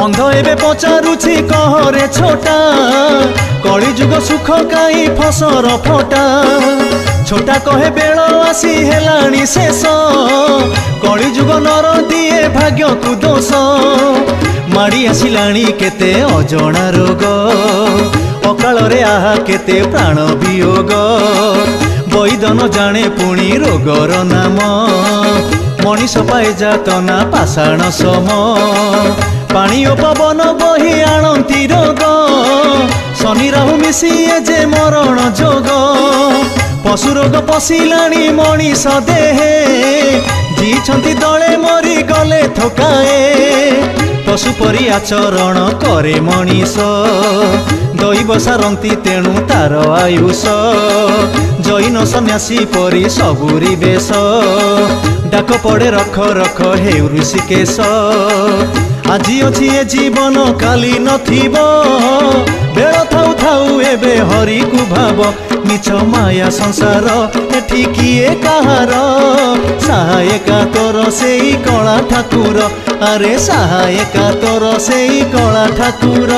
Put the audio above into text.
अंध एबे पचारुछि कहरे छोटा कली जुग सुख काई फसर फटा छोटा कहे बेल आसी हेलाणी शेष कली जुग नर दिए भाग्य को दोष माड़ी आसिलाणी केते अजणा रोग अकाल रे आहा केते प्राण वियोग वैदन जाने पुणी रोगर नाम मनीष पाए जातना पाषाण सम पानी ओ पवन बही आणती रोग शनि राहु मिसिए जे मरण जोग पशु रोग पशिलाणी मनीष देहे जीछंती दले मरी गले थकाए पशु परी आचरण करे मनीष दैव सारंती तेणु तार आयुष जैन सन्यासी परी सबुरी बेश डाक पड़े रख रख हे ऋषिकेश আজি अछि ए जीवन काली नथिब बेल थाउ थाउ एबे हरि को भाव मिछ माया संसार एठी किए कहार सहायका तोर सेई कला ठाकुर अरे सहायका तोर सेई कला ठाकुर।